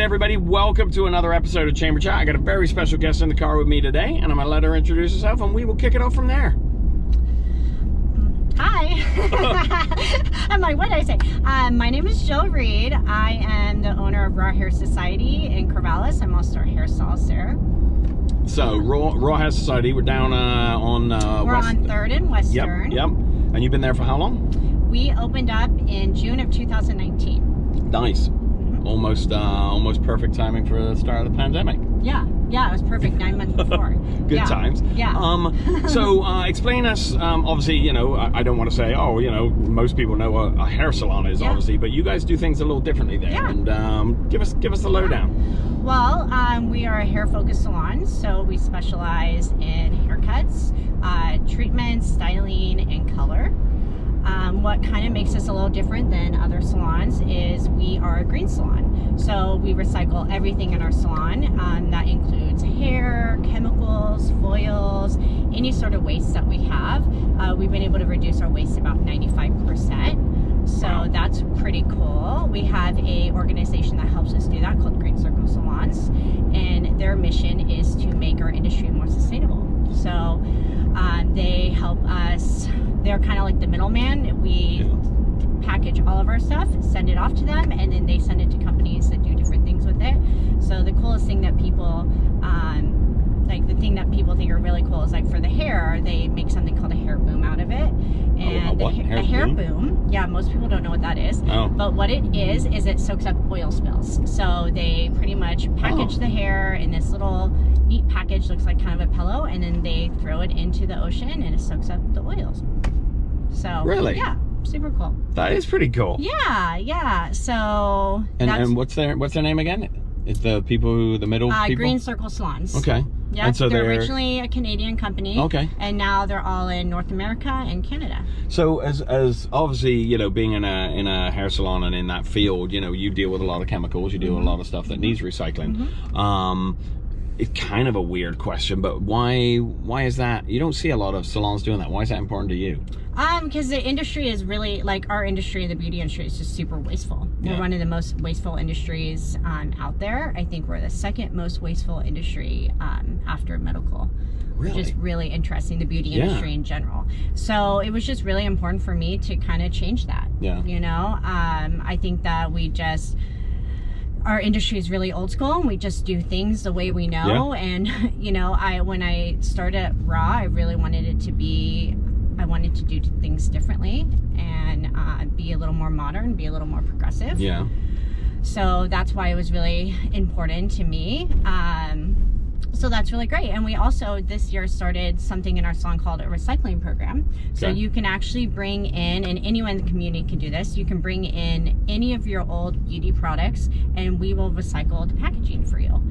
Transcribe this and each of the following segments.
everybody, welcome to another episode of Chamber Chat. I got a very special guest in the car with me today, and I'm going to let her introduce herself, and we will kick it off from there. Hi. I'm like, what did I say? My name is Jill Reed. I am the owner of Raw Hair Society in Corvallis. I'm also a hairstylist there. So, Raw Hair Society, we're down on... We're on 3rd and Western. Yep. And you've been there for how long? We opened up in June of 2019. Nice. Almost perfect timing for the start of the pandemic. Yeah, it was perfect 9 months before. Good times. Yeah. So explain us, obviously, you know, I don't want to say, oh, you know, most people know what a hair salon is, obviously, but you guys do things a little differently there. Yeah. And give us the lowdown. Well, we are a hair-focused salon, so we specialize in haircuts, treatments, styling, and color. What kind of makes us a little different than other salons is we are a green salon. So we recycle everything in our salon. That includes hair, chemicals, foils, any sort of waste that we have. We've been able to reduce our waste about 95%. So that's pretty cool. We have a organization that helps us do that called Green Circle Salons, and their mission is to make our industry more sustainable. So they help us. They're kind of like the middleman. We package all of our stuff, send it off to them, and then they send it to companies that do different things with it. So the coolest thing that people, the thing that people think are really cool is like for the hair, they make something called a hair boom out of it. And a hair boom, yeah, most people don't know what that is. But what it is it soaks up oil spills. So they pretty much package the hair in this little neat package, looks like kind of a pillow, and then they throw it into the ocean and it soaks up the oils. So really, yeah, super cool. That is pretty cool. Yeah. So and what's their name again? It's the middle people? Green Circle Salons. Okay. Yeah, and so they're originally a Canadian company. Okay. And now they're all in North America and Canada. So as obviously, you know, being in a hair salon and in that field, you know, you deal with a lot of chemicals, you deal with a lot of stuff that needs recycling. It's kind of a weird question, but why is that? You don't see a lot of salons doing that. Why is that important to you? Because the industry is really, like, our industry, the beauty industry, is just super wasteful. Yeah. We're one of the most wasteful industries out there. I think we're the second most wasteful industry after medical. Really? Which is really interesting, the beauty industry in general. So it was just really important for me to kind of change that. Yeah. You know, I think that our industry is really old school, and we just do things the way we know. Yeah. And, you know, when I started at Raw, I really wanted it to be, I wanted to do things differently and be a little more modern, be a little more progressive. Yeah. So that's why it was really important to me. So that's really great. And we also this year started something in our salon called a recycling program. So you can actually bring in, and anyone in the community can do this, you can bring in any of your old beauty products and we will recycle the packaging for you.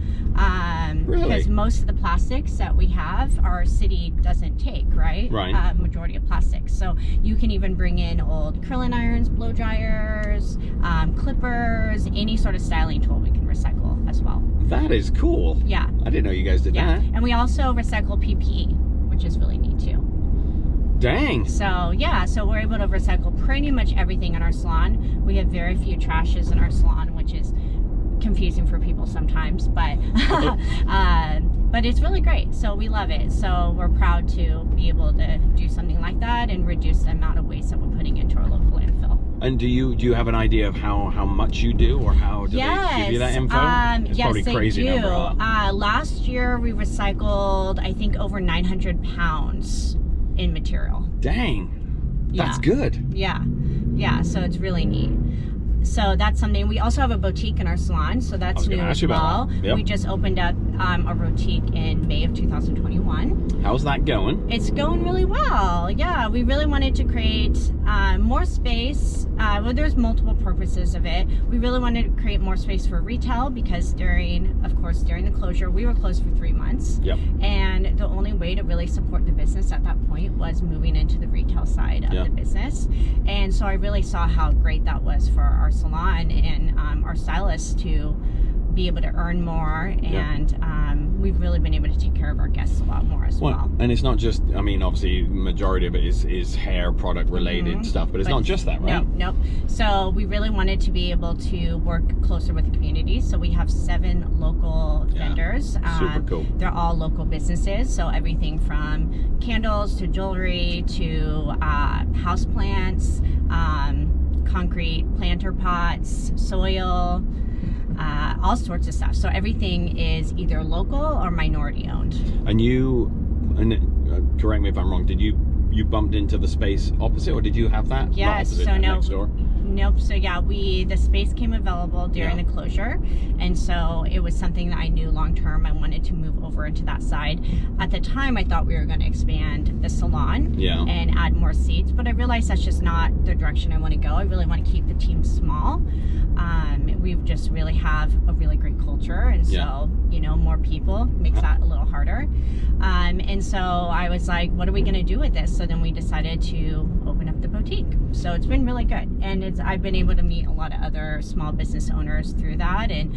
Really? Because most of the plastics that we have, our city doesn't take, right? Right. Majority of plastics. So you can even bring in old curling irons, blow dryers, clippers, any sort of styling tool we can recycle as well. That is cool. Yeah. I didn't know you guys did that. And we also recycle PPE, which is really neat too. Dang. So yeah, so we're able to recycle pretty much everything in our salon. We have very few trashes in our salon, which is confusing for people sometimes, but but it's really great. So we love it. So we're proud to be able to do something like that and reduce the amount of waste that we're putting into our local landfill. And do you have an idea of how much you do, or how do they give you that info? It's probably crazy number. Last year we recycled, I think, over 900 pounds in material. Dang, that's good. Yeah, so it's really neat. So that's something. We also have a boutique in our salon, so that's new as well. Yep. We just opened up a boutique in May of 2021. How's that going? It's going really well. Yeah, we really wanted to create more space. Well, there's multiple purposes of it. We really wanted to create more space for retail because during the closure, we were closed for 3 months. Yep. And the only way to really support the business at that point was moving into the retail side of the business. And so I really saw how great that was for our salon and our stylists to be able to earn more, and we've really been able to take care of our guests a lot more as well. And it's not just, I mean, obviously majority of it is hair product related stuff, but it's not just that, right? No. So we really wanted to be able to work closer with the community. So we have 7 local vendors. Super cool. They're all local businesses. So everything from candles to jewelry to house plants, concrete planter pots, soil, all sorts of stuff. So everything is either local or minority owned. And correct me if I'm wrong, did you bumped into the space opposite, or did you have that? Yes, so no. Next door? Nope. So yeah, the space came available during the closure, and so it was something that I knew long term I wanted to move over into that side. At the time, I thought we were going to expand the salon and add more seats, but I realized that's just not the direction I want to go. I really want to keep the team small. We just really have a really great culture, and so more people makes that a little harder. And so I was like, what are we going to do with this? So then we decided to open up the boutique. So it's been really good, and I've been able to meet a lot of other small business owners through that, and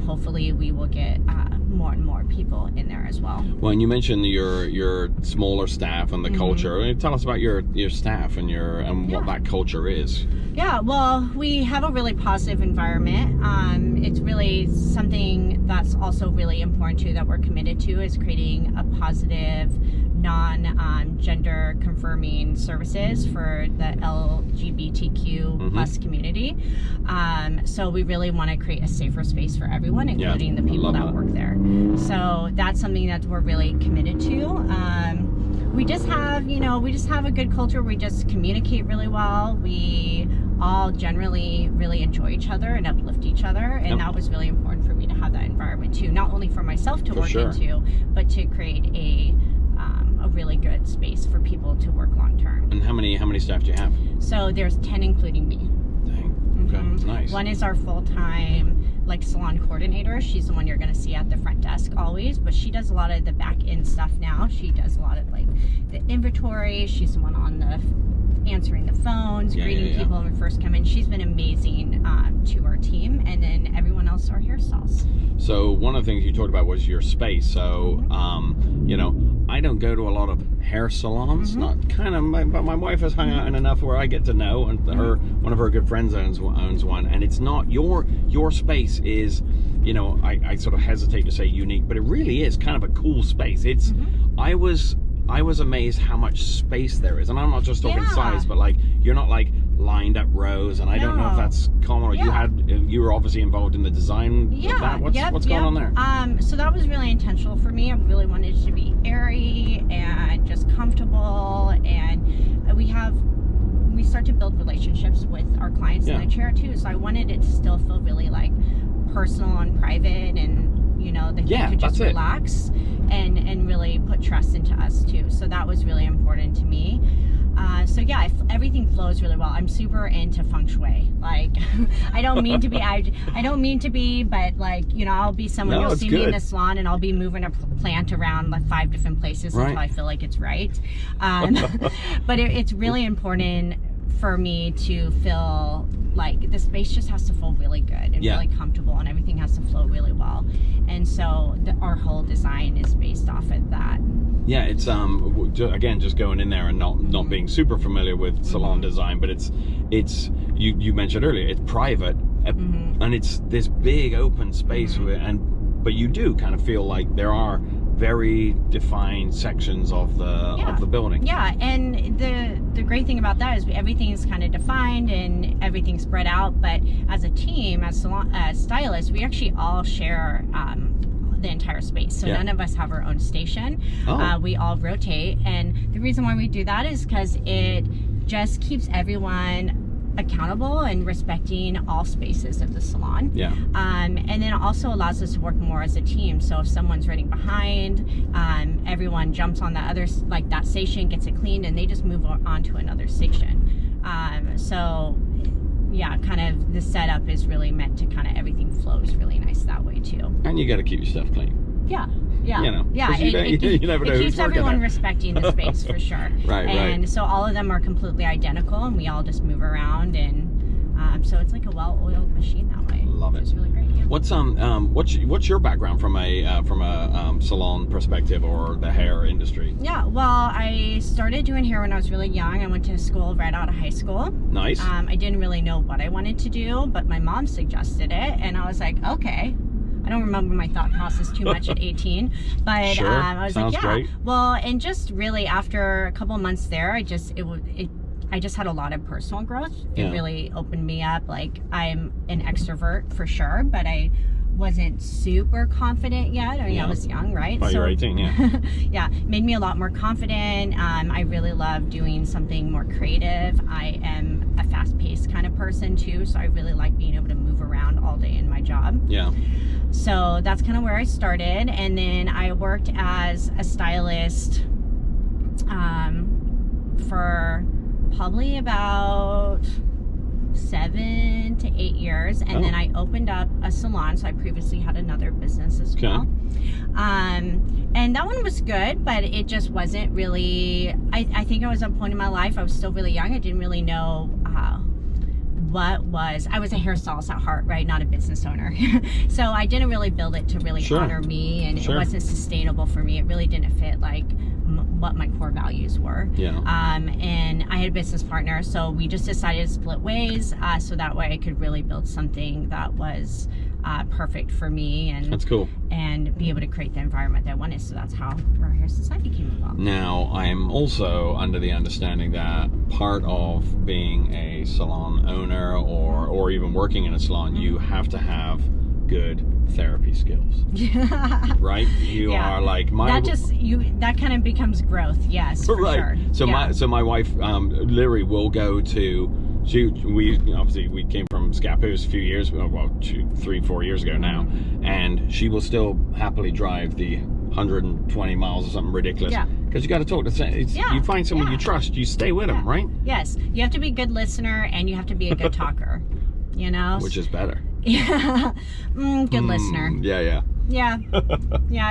hopefully we will get more and more people in there as well. Well, and you mentioned your smaller staff and the culture. Tell us about your staff and what that culture is. Yeah, well, we have a really positive environment. It's really something that's also really important too that we're committed to, is creating a positive, non-gender confirming services for the LGBTQ plus community. So we really want to create a safer space for everyone, including the people that work there. So that's something that we're really committed to. We just have a good culture. We just communicate really well. We all generally really enjoy each other and uplift each other, and that was really important for me to have that environment too, not only for myself to work into, but to create a really good space for people to work long term. And how many staff do you have? So there's 10, including me. Dang. Okay. Nice. One is our full-time salon coordinator. She's the one you're going to see at the front desk always, but she does a lot of the back end stuff now. She does a lot of the inventory. She's the one on the answering the phones, greeting people when we first come in. She's been amazing to our team, and then everyone else are hairstyles. So one of the things you talked about was your space. So I don't go to a lot of hair salons, but my wife has hung out in enough where I get to know, and one of her good friends owns one, and it's not your space is, I sort of hesitate to say unique, but it really is kind of a cool space. It's I was amazed how much space there is, and I'm not just talking size, but you're not lined up rows, and I don't know if that's common, or you were obviously involved in the design of that. What's going on there? So that was really intentional for me. I really wanted it to be airy and just comfortable, and we start to build relationships with our clients in the chair too, so I wanted it to still feel really personal and private, and that you could just relax and really put trust into us too. So that was really important to me. Everything flows really well. I'm super into feng shui. I don't mean to be, but I'll be someone, you'll see me in the salon, and I'll be moving a plant around 5 different places until I feel like it's right. But it's really important for me to feel the space just has to feel really good and really comfortable, and everything has to flow really well. And so our whole design is based off of that. Yeah, it's again, just going in there and not being super familiar with salon design, but it's you mentioned earlier, it's private, and it's this big open space, but you do kind of feel like there are very defined sections of the building. Yeah, and the great thing about that is everything is kind of defined and everything's spread out, but as a team, as stylists, we actually all share the entire space. So none of us have our own station. We all rotate, and the reason why we do that is because it just keeps everyone accountable and respecting all spaces of the salon. And then it also allows us to work more as a team. So if someone's running behind, everyone jumps on the other, that station, gets it cleaned, and they just move on to another station. Kind of the setup is really meant to kind of everything flows really nice that way too. And you got to keep your stuff clean. It never know keeps everyone respecting the space for sure. And so all of them are completely identical, and we all just move around, and so it's like a well-oiled machine that way. Love it. It's really great. What's your background from a salon perspective or the hair industry? Yeah, well, I started doing hair when I was really young. I went to school right out of high school. Nice. I didn't really know what I wanted to do, but my mom suggested it, and I was like, okay. I don't remember my thought process too much at 18, but sure. I was Sounds like, yeah. Great. Well, and just really after a couple months there, I just had a lot of personal growth. It really opened me up. Like, I'm an extrovert for sure, but I wasn't super confident yet. I mean, I was young, right? Oh, you're 18, yeah. Yeah, made me a lot more confident. I really love doing something more creative. I am a fast-paced kind of person too, so I really like being able to move around all day in my job. Yeah. So that's kind of where I started, and then I worked as a stylist for probably about 7 to 8 years, and then I opened up a salon. So I previously had another business as well. And that one was good, but it just wasn't really, I think I was at a point in my life, I was still really young. I didn't really know I was a hairstylist at heart, right? Not a business owner. So I didn't really build it to really honor me, and it wasn't sustainable for me. It really didn't fit like what my core values were. And I had a business partner, so we just decided to split ways, so that way I could really build something that was perfect for me, and that's cool, and be able to create the environment that I wanted. So that's how Rare Hair Society came about. Now, I'm also under the understanding that part of being a salon owner or even working in a salon, you have to have good therapy skills. Right? You are like that kind of becomes growth. Yes, for sure. So my wife literally will go to. We came from Scappoose a few years, well, 3-4 years ago now, and she will still happily drive the 120 miles or something ridiculous. Because you got to talk to you find someone you trust, you stay with them, right? Yes, you have to be a good listener, and you have to be a good talker. You know, which is better. Good listener. Yeah.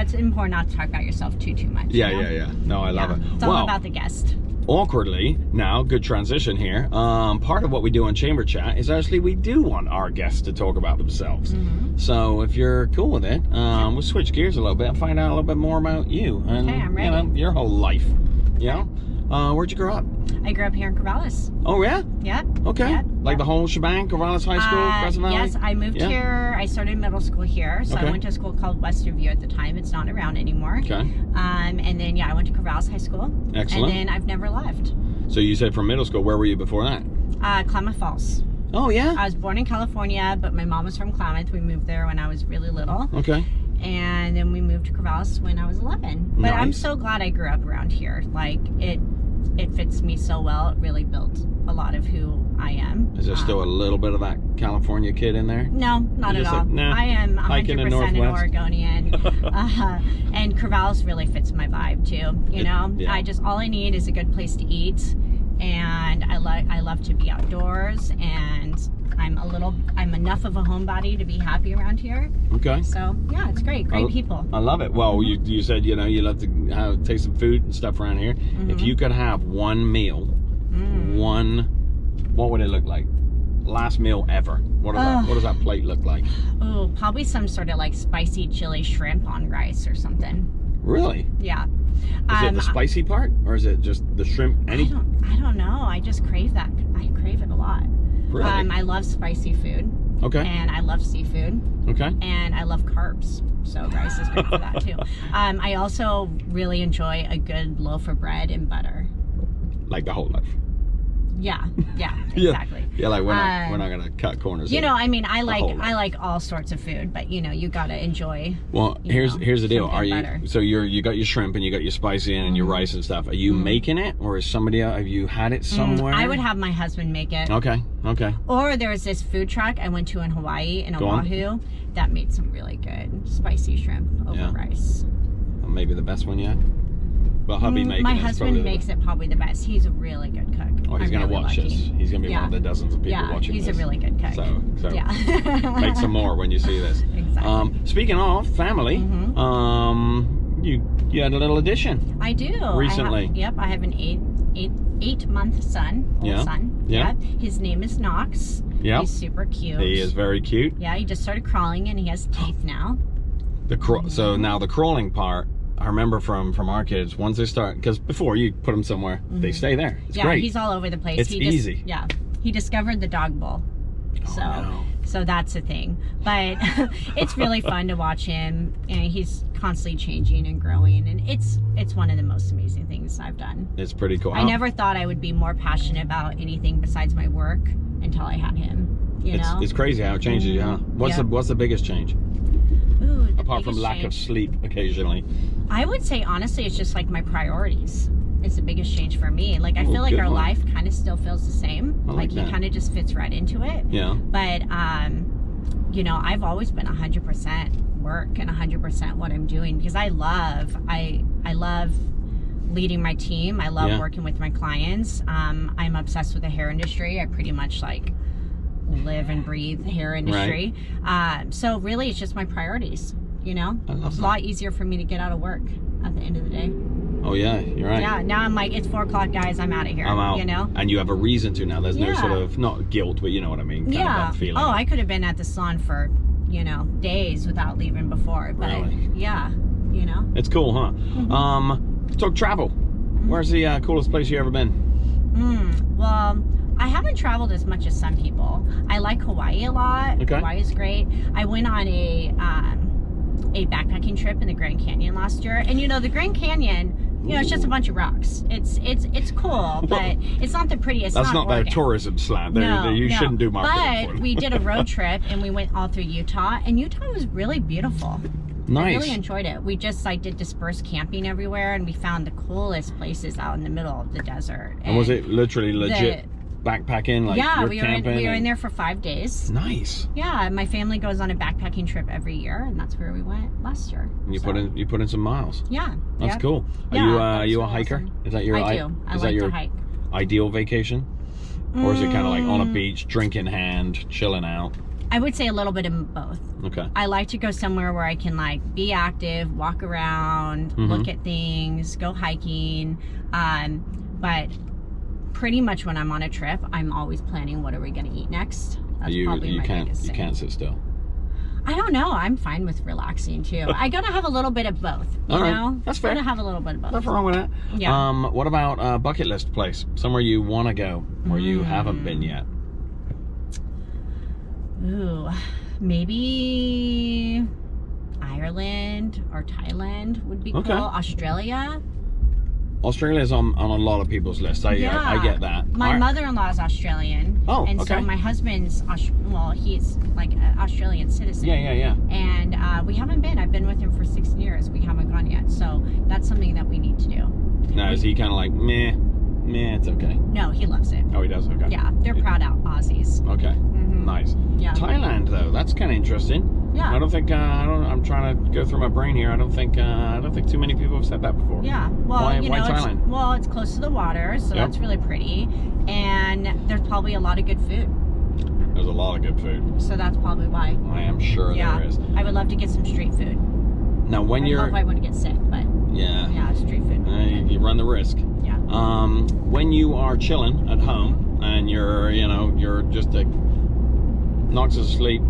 It's important not to talk about yourself too much. Yeah. No, I love it. It's all about the guest. Awkwardly, now, good transition here. Part of what we do on Chamber Chat is actually we do want our guests to talk about themselves. So if you're cool with it, we'll switch gears a little bit and find out a little bit more about you and I'm ready. Your whole life. Where'd you grow up? I grew up here in Corvallis. Oh yeah? Yep. Okay. Yep. Like the whole shebang, Corvallis High School, Crescent Valley? Yes, I moved here. I started middle school here. So I went to a school called Westerview at the time. It's not around anymore. Okay. And then I went to Corvallis High School. Excellent. And then I've never left. So you said from middle school, where were you before that? Klamath Falls. Oh yeah? I was born in California, but my mom was from Klamath. We moved there when I was really little. Okay. And then we moved to Corvallis when I was 11. But I'm so glad I grew up around here. Like, it fits me so well. It really built a lot of who I am. Is there still a little bit of that California kid in there? No, not at all. I am 100% an Oregonian. And Corvallis really fits my vibe too. All I need is a good place to eat, and I love to be outdoors, and I'm enough of a homebody to be happy around here. Okay. So yeah, it's great people. I love it. Well, you said you love to take some food and stuff around here. If you could have one meal, what would it look like? Last meal ever. What does that plate look like? Oh, probably some sort of like spicy chili shrimp on rice or something. Really? Yeah. Is it the spicy part, or is it just the shrimp? I don't know. I just crave that. I crave it a lot. Really? I love spicy food. Okay. And I love seafood. Okay. And I love carbs, so rice is good for that too. I also really enjoy a good loaf of bread and butter. Like the whole loaf. Yeah, exactly. Yeah, like we're not gonna cut corners. I like all sorts of food, but you gotta enjoy. Well, here's the deal. You got your shrimp and you got your spicy and your rice and stuff. Are you making it, or is somebody else? Have you had it somewhere? I would have my husband make it. Okay. Or there was this food truck I went to in Hawaii, in Oahu, that made some really good spicy shrimp over rice. Well, maybe the best one yet. Well, hubby making my husband makes it probably the best. He's a really good cook. Oh, he's going to watch this. He's going to be one of the dozens of people watching this. He's a really good cook. So make some more when you see this. Exactly. Speaking of family, you had a little addition. I do. Recently. I have an 8-month son, old son. Yeah. His name is Knox. Yeah. He's super cute. He is very cute. Yeah, he just started crawling and he has teeth now. So now the crawling part, I remember from our kids, once they start, because before you put them somewhere, they stay there. It's great. He's all over the place. It's easy. He discovered the dog bowl. So that's a thing. But it's really fun to watch him, and he's constantly changing and growing, and it's one of the most amazing things I've done. It's pretty cool. I never thought I would be more passionate about anything besides my work until I had him. You know? It's crazy how it changes you, huh? What's the biggest change? Ooh, apart from lack of sleep occasionally? I would say honestly it's just like my priorities. It's the biggest change for me. Like I feel like our life kind of still feels the same. Like he kind of just fits right into it. Yeah. But you know, I've always been 100% work and 100% what I'm doing because I love leading my team. I love working with my clients. I'm obsessed with the hair industry. I pretty much like live and breathe the hair industry. Right. So really it's just my priorities, you know? I love it's a lot easier for me to get out of work at the end of the day. Oh yeah, you're right. Yeah, now I'm like, it's 4 o'clock, guys, I'm out of here. I'm out. You know? And you have a reason to now. There's no sort of, not guilt, but you know what I mean? Kind of that feeling. Oh, I could have been at the salon for, you know, days without leaving before. But yeah, you know? It's cool, huh? Talk travel. Where's the coolest place you ever been? Well, I haven't traveled as much as some people. I like Hawaii a lot. Okay. Hawaii is great. I went on a backpacking trip in the Grand Canyon last year, and you know the Grand Canyon, you know, it's just a bunch of rocks. It's cool, but it's not the prettiest. That's not their tourism slant. You shouldn't do marketing for But them. we did a road trip and we went all through Utah, and Utah was really beautiful. Nice. I really enjoyed it. We just like did dispersed camping everywhere, and we found the coolest places out in the middle of the desert. And was it literally legit backpacking? Like we were in there for 5 days. Nice. Yeah, my family goes on a backpacking trip every year, and that's where we went last year. And you put in some miles. Yeah. That's cool. Are you a hiker? Awesome. Is that your I do. I like to hike. Ideal vacation? Or is it kind of like on a beach, drink in hand, chilling out? I would say a little bit of both. Okay. I like to go somewhere where I can like be active, walk around, look at things, go hiking. But pretty much when I'm on a trip, I'm always planning what are we going to eat next. That's probably my biggest thing. You can't sit still. I don't know. I'm fine with relaxing too. I gotta have a little bit of both. You know? That's fair. Gotta have a little bit of both. Nothing wrong with that. Yeah. What about bucket list place? Somewhere you want to go where you haven't been yet? Ooh, maybe Ireland or Thailand would be cool. Australia. Australia's on a lot of people's lists. I get that. My mother-in-law is Australian. Oh, and so my husband's he's like an Australian citizen. Yeah. And we haven't been. I've been with him for 6 years. We haven't gone yet. So that's something that we need to do. Now, is he kind of like meh? It's okay. No, he loves it. Oh, he does. Okay. Yeah, they're proud out Aussies. Okay. Nice. Yeah. Thailand though, that's kind of interesting. Yeah. I don't think I'm trying to go through my brain here. I don't think too many people have said that before. Yeah. Well, why Thailand? It's close to the water, so that's really pretty, and there's probably a lot of good food. There's a lot of good food. So that's probably why. I am sure there is. I would love to get some street food. Now, when I hope I wouldn't get sick, but yeah, street food. You run the risk. Yeah. When you are chilling at home and you're just knocks us asleep,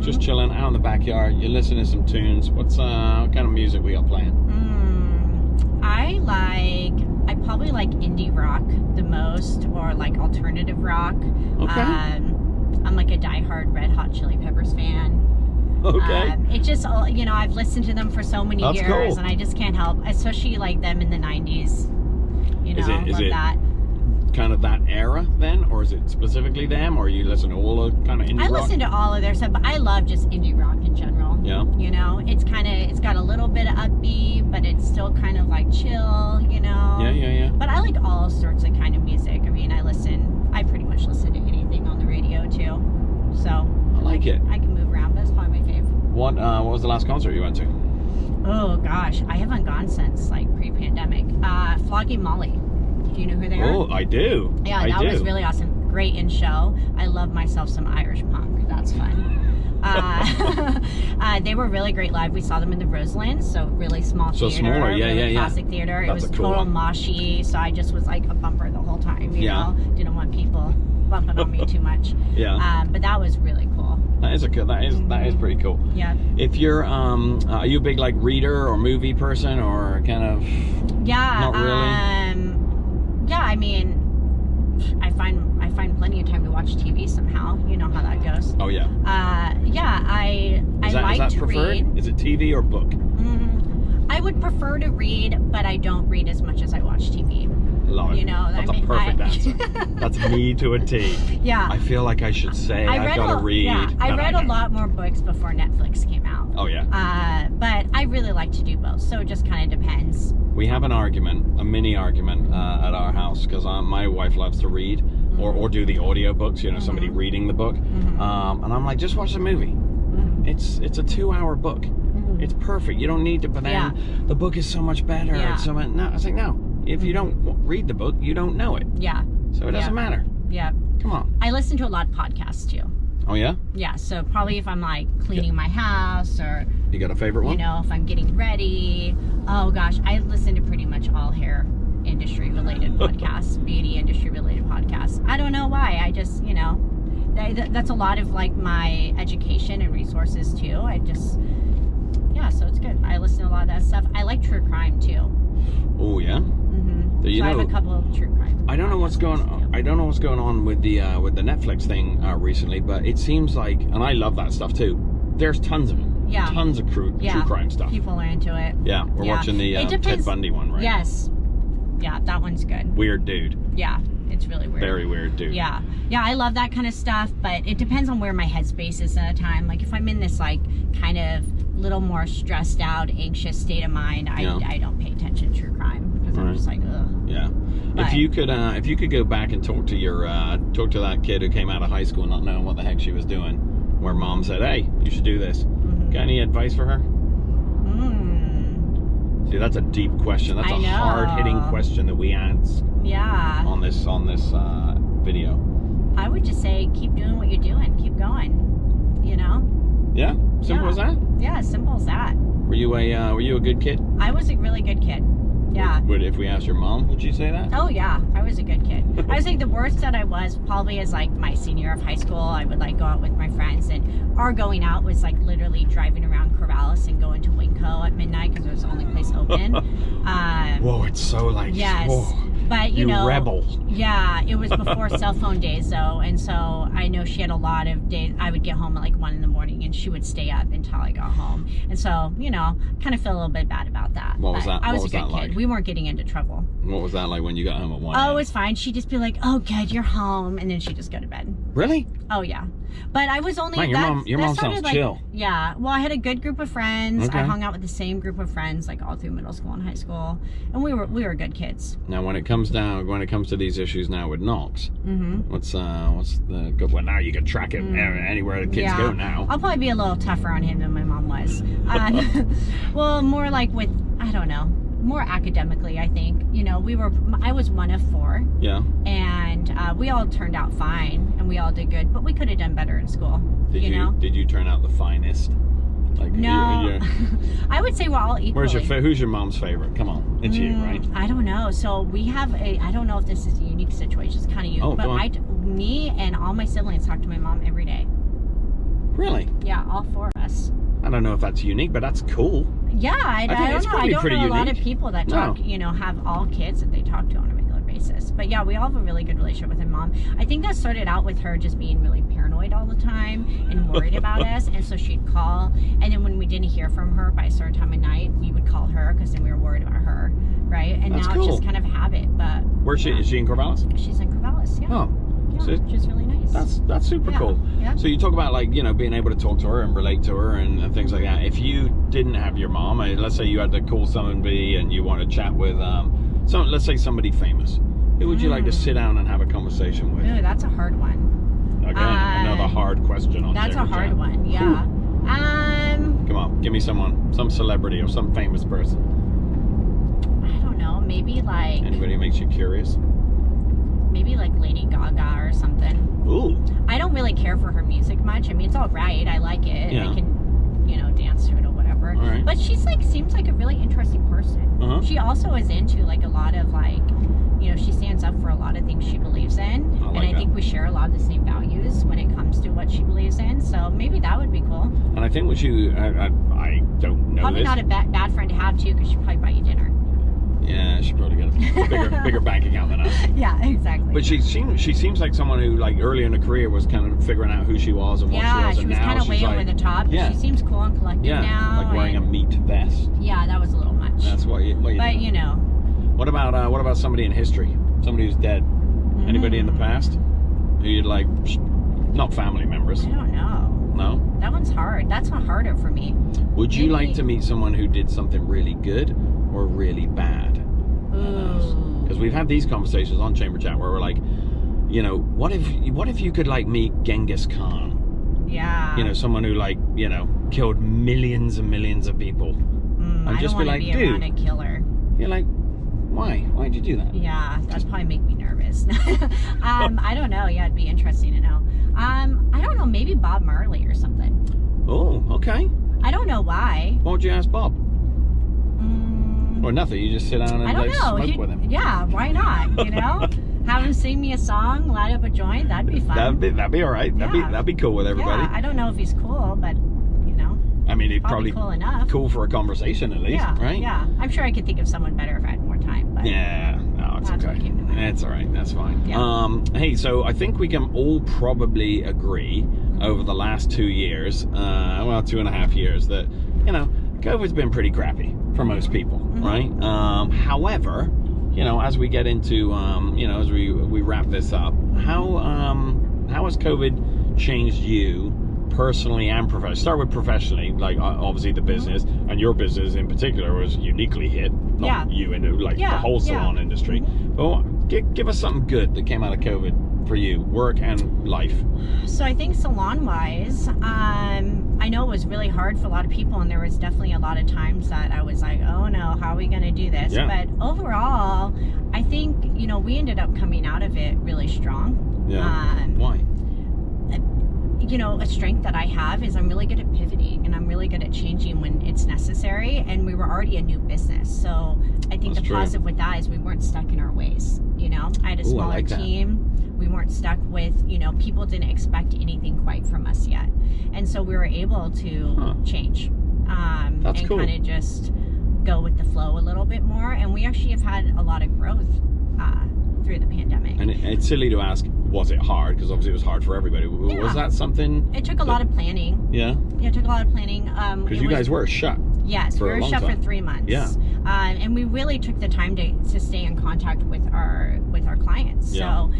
just chilling out in the backyard, you're listening to some tunes. What kind of music we got playing? I probably like indie rock the most, or like alternative rock. Okay. I'm like a diehard Red Hot Chili Peppers fan. Okay. It just, I've listened to them for so many years, cool. And I just can't help, especially like them in the 90s. Love that. Kind of that era then, or is it specifically them, or you listen to all the kind of indie rock? I listen to all of their stuff, but I love just indie rock in general. Yeah. It's got a little bit of upbeat, but it's still kind of like chill, Yeah. But I like all sorts of kind of music. I mean, I pretty much listen to anything on the radio too. So I like it. I can move around, but it's probably my fave. What was the last concert you went to? Oh gosh, I haven't gone since like pre-pandemic. Flogging Molly. Do you know who they are? Oh, I do. Yeah, that was really awesome. Great in show. I love myself some Irish punk. That's fun. They were really great live. We saw them in the Roseland, so really small theater. So smaller, really classic theater. That's it was a cool total one. moshy, so I just was like a bumper the whole time, you know? Didn't want people bumping on me too much. Yeah. But that was really cool. That is that is pretty cool. Yeah. If you're are you a big like reader or movie person or kind of not really? Yeah, I mean, I find plenty of time to watch TV somehow. You know how that goes. Oh yeah. I like to preferred? read. Is it TV or book? I would prefer to read, but I don't read as much as I watch TV. Love it. You know, that's a perfect answer. That's me to a T. Yeah. I feel like I should say I've got to read. Yeah, I read a lot more books before Netflix came out. Oh yeah. But I really like to do both, so it just kind of depends. We have an argument, a mini argument at our house because my wife loves to read or do the audiobooks, you know, somebody reading the book. And I'm like, just watch the movie. It's a 2-hour book. It's perfect. You don't need to, but then the book is so much better. Yeah. It's so much, no, I was like, no. If you don't read the book, you don't know it. Yeah. So it doesn't matter. Yeah. Come on. I listen to a lot of podcasts too. Oh yeah? Yeah, so probably if I'm like cleaning my house or you got a favorite one? You know, if I'm getting ready. Oh gosh, I listen to pretty much all hair industry related podcasts, beauty industry related podcasts. I don't know why. I just, you know, that's a lot of like my education and resources too. So it's good. I listen to a lot of that stuff. I like true crime too. Oh yeah. So I have a couple of true crime. I don't know what's going on. I don't know what's going on with the Netflix thing recently, but it seems like, and I love that stuff too. There's tons of it. Yeah. Tons of true crime stuff. People are into it. Yeah, we're watching the Ted Bundy one, right? Yes. Yeah, that one's good. Weird dude. Yeah, it's really weird. Very weird dude. Yeah, I love that kind of stuff, but it depends on where my headspace is at a time. Like if I'm in this like kind of little more stressed out, anxious state of mind, I don't pay attention to true crime because I'm just like, ugh. Yeah. But if you could go back and talk to that kid who came out of high school not knowing what the heck she was doing, where mom said, "Hey, you should do this." Got any advice for her? See, that's a deep question. That's a hard-hitting question that we ask. Yeah. On this video. I would just say, keep doing what you're doing. Keep going. You know. Yeah. Simple as that. Yeah, simple as that. Were you a good kid? I was a really good kid. Yeah. Would if we asked your mom, would she say that? Oh yeah, I was a good kid. I was like the worst that I was probably is like my senior year of high school. I would like go out with my friends, and our going out was like literally driving around Corvallis and going to Winco at midnight because it was the only place open. Whoa, it's so like yes. Whoa. But you know, rebel. Yeah, it was before cell phone days though, and so I know she had a lot of days. I would get home at like 1 in the morning, and she would stay up until I got home, and so you know, kind of feel a little bit bad about that. What was that? I was a good kid. Like? We weren't getting into trouble. What was that like when you got home at 1? Oh, it's fine. She'd just be like, "Oh, good, you're home," and then she'd just go to bed. Really? Oh yeah, but I was only. Man, your mom sounds like, chill. Yeah, well, I had a good group of friends. Okay. I hung out with the same group of friends like all through middle school and high school, and we were good kids. Now, when it comes to these issues now with Knox, what's the good one? Now you can track it anywhere the kids go now. I'll probably be a little tougher on him than my mom was. Well, more like with I don't know. More academically, I think. You know, I was one of 4. Yeah. And we all turned out fine, and we all did good, but we could have done better in school. Did you turn out the finest? Like, no. I would say we're all equally. Who's your mom's favorite? Come on, it's you, right? I don't know. So we have I don't know if this is a unique situation. It's kind of unique. But me and all my siblings talk to my mom every day. Really? Yeah, all 4 of us. I don't know if that's unique, but that's cool. Yeah, I don't know. I don't know a lot of people that talk, have all kids that they talk to on a regular basis. But yeah, we all have a really good relationship with my mom. I think that started out with her just being really paranoid all the time and worried about us. And so she'd call. And then when we didn't hear from her by a certain time of night, we would call her because then we were worried about her, right? And that's now cool. It's just kind of a habit. But where's she? Is she in Corvallis? She's in Corvallis, yeah. Oh. Yeah, which is really nice. That's super cool. Yeah. So you talk about like, being able to talk to her and relate to her and things like that. If you didn't have your mom, let's say you had to call somebody and you want to chat with let's say somebody famous. Who would you like to sit down and have a conversation with? Ooh, that's a hard one. Again, another hard question on That's a hard one, yeah. Come on, give me some celebrity or some famous person. I don't know, maybe like anybody who makes you curious? Maybe like Lady Gaga or something. Ooh. I don't really care for her music much. I mean, it's all right. I like it. Yeah. I can, you know, dance to it or whatever. All right. But she's like, seems like a really interesting person. Uh-huh. She also is into like a lot of like, you know, she stands up for a lot of things she believes in. I And I think we share a lot of the same values when it comes to what she believes in. So maybe that would be cool. And I think what you, I don't know Probably this. not a bad friend to have too, because she'd probably buy you dinner. Yeah, she probably got a bigger bank account than us. Yeah, exactly. But she seems like someone who, like, early in her career was kind of figuring out who she was and what she was. She was kind of way over the top. Yeah. She seems cool and collected now. Like wearing a meat vest. Yeah, that was a little much. That's what you But do. you know. What about somebody in history? Somebody who's dead? Anybody in the past who you'd like? Not family members. I don't know. No? That one's hard. That's one harder for me. Would you like to meet someone who did something really good or really bad? Because we've had these conversations on Chamber Chat where we're like, you know, what if you could like meet Genghis Khan? Yeah. You know, someone who like, you know, killed millions and millions of people. And just be like, be dude, around a killer. You're like, why? Why'd you do that? Yeah, that'd probably make me nervous. I don't know. Yeah, it'd be interesting to know. I don't know. Maybe Bob Marley or something. Oh, okay. I don't know why. Why would you ask Bob? Or nothing. You just sit down and like smoke with him. Yeah, why not? You know, have him sing me a song, light up a joint. That'd be fun. That'd be all right. That'd be cool with everybody. Yeah, I don't know if he's cool, but you know. I mean, it'd probably cool enough. Cool for a conversation at least, right? Yeah, I'm sure I could think of someone better if I had more time. But yeah, no, it's okay. It's all right. That's fine. Yeah. Hey, so I think we can all probably agree over the last 2 years, 2.5 years, that you know, COVID's been pretty crappy for most people, right? However, you know, as we get into, you know, as we wrap this up, how has COVID changed you personally and professionally? Start with professionally, like obviously the business, and your business in particular was uniquely hit. Not you, into like the whole salon industry. But give us something good that came out of COVID for you, work and life. So I think salon-wise, I know it was really hard for a lot of people, and there was definitely a lot of times that I was like, oh no, how are we going to do this? Yeah. But overall, I think, you know, we ended up coming out of it really strong. Yeah. Why? You know, a strength that I have is I'm really good at pivoting, and I'm really good at changing when it's necessary, and we were already a new business. So I think the positive with that is we weren't stuck in our ways. You know, I had a smaller team. We weren't stuck with, you know, people didn't expect anything quite from us yet. And so we were able to change and kind of just go with the flow a little bit more. And we actually have had a lot of growth through the pandemic. And it's silly to ask, was it hard? Because obviously it was hard for everybody. Yeah. Was that something? It took a lot of planning. Yeah? Yeah, it took a lot of planning. Because you guys were shut. Yes, we were shut for 3 months. Yeah. And we really took the time to stay in contact with our clients. Yeah. So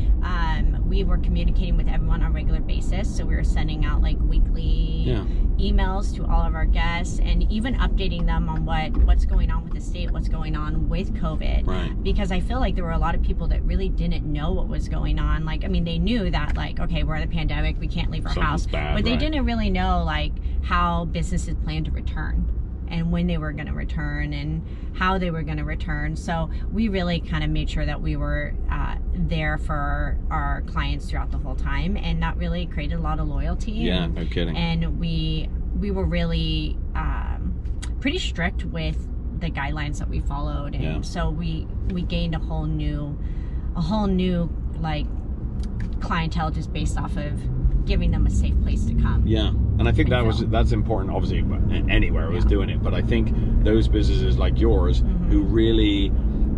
we were communicating with everyone on a regular basis. So we were sending out like weekly emails to all of our guests, and even updating them on what's going on with the state, what's going on with COVID. Right. Because I feel like there were a lot of people that really didn't know what was going on. Like, I mean, they knew that like, okay, we're in a pandemic, we can't leave our house. Bad, but they didn't really know like how businesses plan to return, and when they were going to return, and how they were going to return. So we really kind of made sure that we were there for our clients throughout the whole time, and that really created a lot of loyalty. Yeah, no kidding. And we were really pretty strict with the guidelines that we followed, and so we gained a whole new like clientele just based off of giving them a safe place to come. Yeah, and I think that's important. Obviously, anywhere was doing it, but I think those businesses like yours who really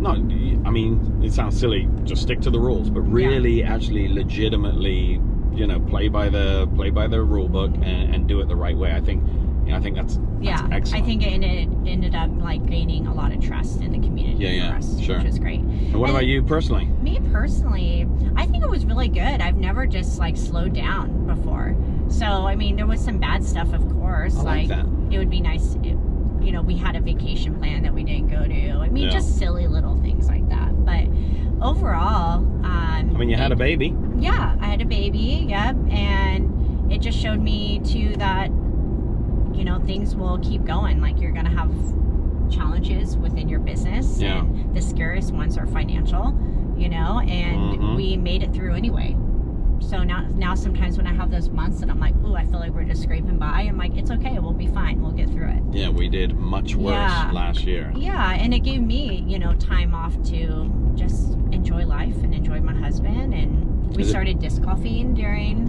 I mean, it sounds silly, just stick to the rules, but really actually legitimately, you know, play by the rule book and do it the right way. I think that's excellent. I think it ended up like gaining a lot of trust in the community for us, which was great. And what about you personally? Me personally, I think it was really good. I've never just like slowed down before. So I mean, there was some bad stuff, of course. I like that. It would be nice if, you know, we had a vacation plan that we didn't go to. I mean, just silly little things like that. But overall, I mean, you had a baby. Yeah, I had a baby. Yep, and it just showed me too that, you know, things will keep going. Like, you're gonna have challenges within your business. Yeah. And the scariest ones are financial, you know, and we made it through anyway. So now sometimes when I have those months that I'm like, ooh, I feel like we're just scraping by, I'm like, it's okay, we'll be fine, we'll get through it. Yeah, we did much worse last year. Yeah, and it gave me, time off to just enjoy life and enjoy my husband. And we started disc golfing during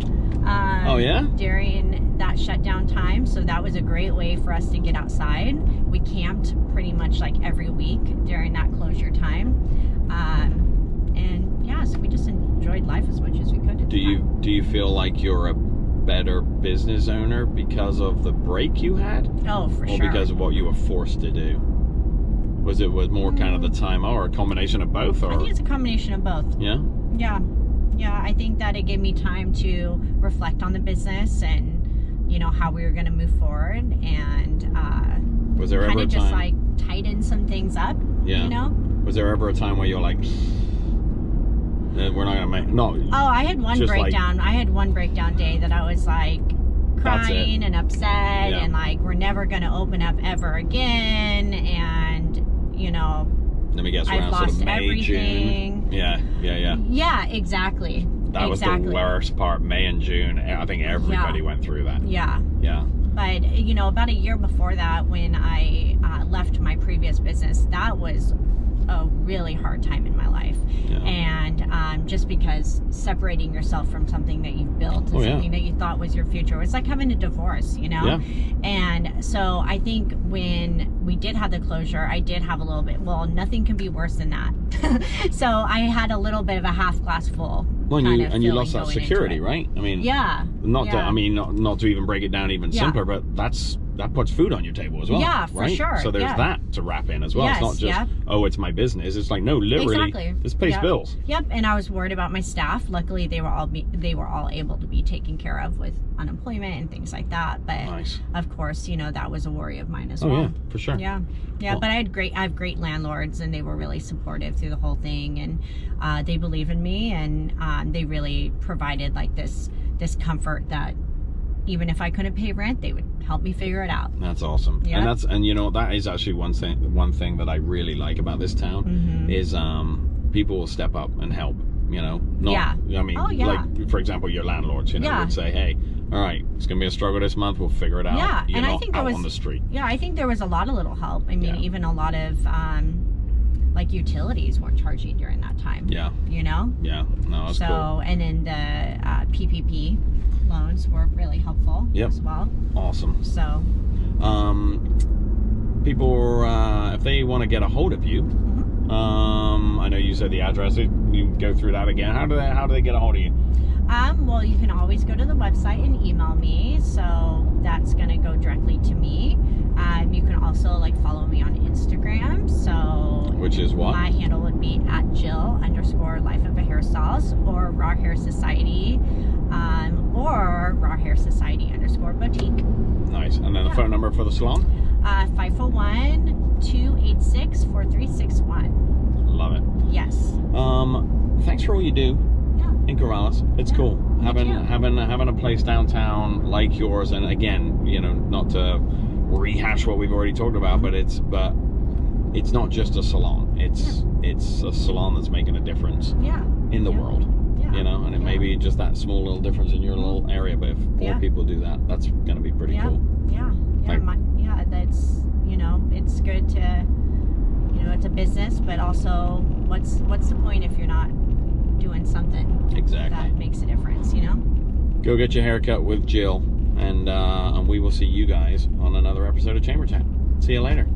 during that shutdown time. So that was a great way for us to get outside. We camped pretty much like every week during that closure time. And yeah, so we just enjoyed life as much as we could. Do you feel like you're a better business owner because of the break you had? Oh, for sure. Or because of what you were forced to do? Was more kind of the time, or a combination of both? Or? I think it's a combination of both. Yeah? Yeah, I think that it gave me time to reflect on the business and, how we were going to move forward, and was there ever kind a of time? just like tighten some things up, Was there ever a time where you're like, we're not going to make, no. Oh, I had one breakdown. I had one breakdown day that I was like crying and upset and like, we're never going to open up ever again. And, let me guess, around lost sort of May, everything. June. Yeah, exactly. That was the worst part, May and June. I think everybody went through that. Yeah. But, about a year before that, when I left my previous business, that was a really hard time in my life. And just because separating yourself from something that you've built and something that you thought was your future, it's like having a divorce, And so I think when we did have the closure, I did have a little bit, nothing can be worse than that. So I had a little bit of a half glass full. Well, and you lost that security, right? I mean, not to even break it down even simpler, but that puts food on your table as well. Yeah, for sure. So there's that to wrap in as well. It's not just, it's my business. It's like, no, literally, this pays bills. Yep. And I was worried about my staff. Luckily, they were all able to be taken care of with unemployment and things like that. But of course, that was a worry of mine as well. Oh yeah, for sure. Yeah. Well, but I have great landlords, and they were really supportive through the whole thing, and they believe in me, and they really provided like this comfort that even if I couldn't pay rent, they would help me figure it out. That's awesome. Yeah. And that is actually one thing that I really like about this town is people will step up and help. Like, for example, your landlords, would say, hey, all right, it's gonna be a struggle this month, we'll figure it out. Yeah, and I think on the street. Yeah, I think there was a lot of little help. I mean, even a lot of like utilities weren't charging during that time. Yeah. Yeah, no, that's cool. And then the PPP loans were really helpful as well. Awesome. So people, if they want to get a hold of you, I know you said the address, you go through that again. How do they get a hold of you? Well, you can always go to the website and email me, so that's going to go directly to me. You can also follow me on Instagram, so which is what? My handle would be @Jill_Life of a Hairstylist, or Raw Hair Society, or Raw Hair Society _boutique. Nice. And then the phone number for the salon? 501-286-4361. Love it. Yes. Thanks for all you do. In Corvallis, it's cool having a place downtown like yours. And again, not to rehash what we've already talked about, but it's not just a salon. It's a salon that's making a difference in the world. And it may be just that small little difference in your little area, but if more people do that, that's going to be pretty cool. That's it's good to it's a business, but also what's the point if you're not doing something that makes a difference, Go get your haircut with Jill, and we will see you guys on another episode of Chamber Chat. See you later.